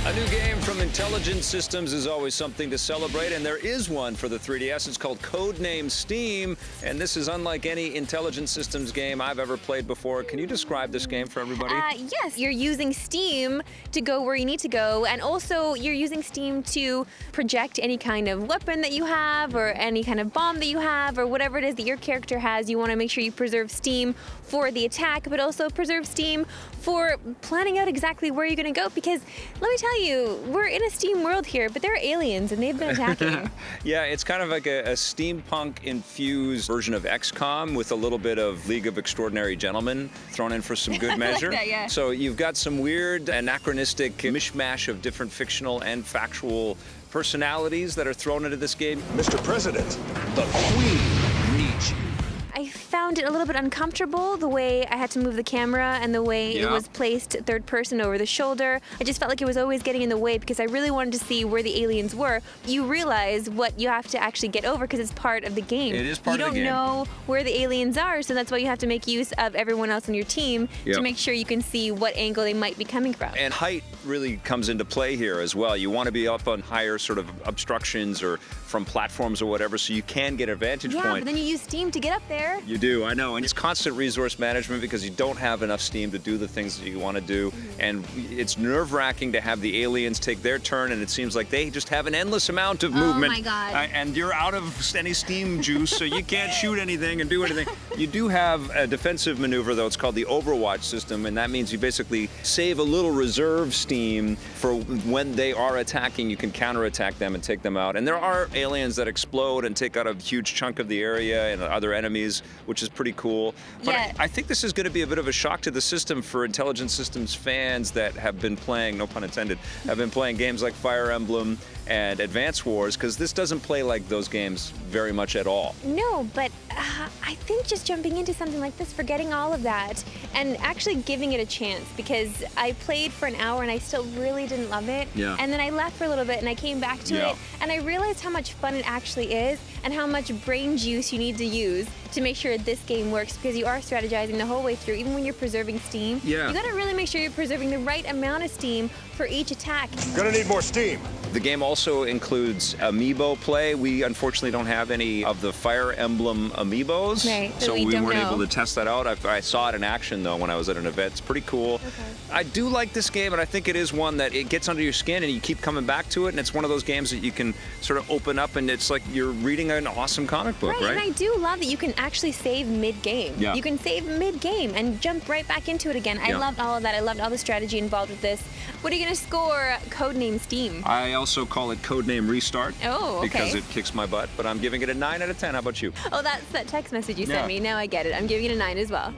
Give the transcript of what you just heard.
A new game from Intelligent Systems is always something to celebrate, and there is one for the 3DS. It's called Codename S.T.E.A.M, and this is unlike any Intelligent Systems game I've ever played before. Can you describe this game for everybody? Yes, you're using Steam to go where you need to go, and also you're using Steam to project any kind of weapon that you have, or any kind of bomb that you have, or whatever it is that your character has. You want to make sure you preserve Steam for the attack, but also preserve Steam for planning out exactly where you're going to go, because let me tell you, we're in a Steam world here, but there are aliens and they've been attacking. Yeah, it's kind of like a steampunk-infused version of XCOM with a little bit of League of Extraordinary Gentlemen thrown in for some good measure. Like that, yeah. So you've got some weird, anachronistic mishmash of different fictional and factual personalities that are thrown into this game. Mr. President, the Queen needs you. I found it a little bit uncomfortable, the way I had to move the camera and the way it was placed third person over the shoulder. I just felt like it was always getting in the way because I really wanted to see where the aliens were. You realize what you have to actually get over because it's part of the game. It is part of the game. You don't know where the aliens are, so that's why you have to make use of everyone else on your team to make sure you can see what angle they might be coming from. And height really comes into play here as well. You want to be up on higher sort of obstructions or from platforms or whatever, so you can get a vantage point. Yeah, but then you use Steam to get up there. You do, I know, and it's constant resource management because you don't have enough Steam to do the things that you want to do, and it's nerve-wracking to have the aliens take their turn, and it seems like they just have an endless amount of movement. Oh my God. And you're out of any Steam juice, so you can't shoot anything and do anything. You do have a defensive maneuver, though. It's called the Overwatch system, and that means you basically save a little reserve Steam for when they are attacking. You can counterattack them and take them out. And there are aliens that explode and take out a huge chunk of the area and other enemies, which is pretty cool. But I think this is going to be a bit of a shock to the system for Intelligent Systems fans that have been playing, no pun intended, have been playing games like Fire Emblem and Advance Wars, because this doesn't play like those games very much at all. No, but I think just jumping into something like this, forgetting all of that, and actually giving it a chance, because I played for an hour and I still really didn't love it. Yeah. And then I left for a little bit and I came back to it, and I realized how much fun it actually is and how much brain juice you need to use to make sure this game works, because you are strategizing the whole way through, even when you're preserving Steam. Yeah. You gotta really make sure you're preserving the right amount of Steam for each attack. Gonna need more Steam. The game also includes amiibo play. We unfortunately don't have any of the Fire Emblem amiibos, Right, so we don't weren't know. able to test that out. I saw it in action though when I was at an event. It's pretty cool. Okay. I do like this game, and I think it is one that it gets under your skin and you keep coming back to it, and it's one of those games that you can sort of open up and it's like you're reading an awesome comic book, right? And I do love that you can actually save mid-game. Yeah. You can save mid-game and jump right back into it again. I loved all of that. I loved all the strategy involved with this. What are you gonna score Codename S.T.E.A.M? I also call it Codename Restart. Oh, okay. Because it kicks my butt, but I'm giving it a 9 out of 10. How about you? Oh, that's that text message you sent Yeah. me. Now I get it. I'm giving it a 9 as well.